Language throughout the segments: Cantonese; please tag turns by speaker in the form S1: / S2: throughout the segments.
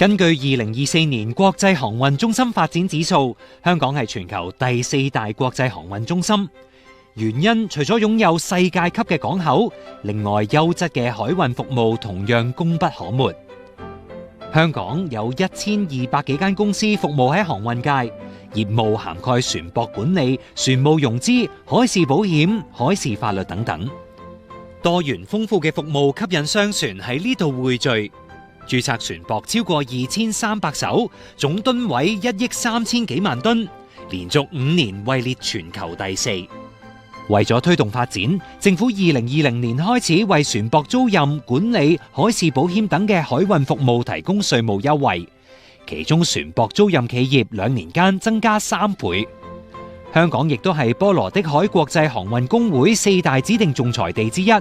S1: 根據2024年國際航運中心發展指數，香港係全球第4大國際航運中心。原因除咗擁有世界級嘅港口，另外優質嘅海運服務同樣功不可沒。香港有1200幾間公司服務喺航運界，業務涵蓋船舶管理、船務融資、海事保險、海事法律等等。多元豐富嘅服務吸引商船喺呢度匯聚。註冊船舶超過2300艘，總噸位1億3000幾萬噸，連續5年位列全球第4。為咗推動發展，政府2020年開始為船舶租賃、管理、海事保險等嘅海運服務提供稅務優惠，其中船舶租賃企業2年間增加3倍。香港亦都係波羅的海國際航運公會4大指定仲裁地之一。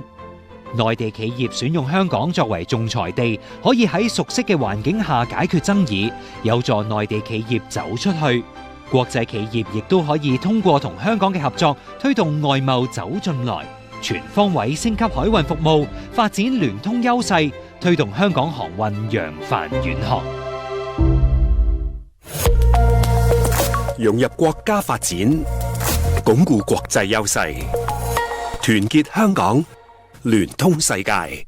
S1: 內地企業選用香港作為仲裁地，可以喺熟悉嘅環境下解決爭議，有助內地企業走出去。國際企業亦都可以通過同香港嘅合作，推動外貿走進來，全方位升級海運服務，發展聯通優勢，推動香港航運揚帆遠航。
S2: 融入國家發展，鞏固國際優勢，團結香港，聯通世界。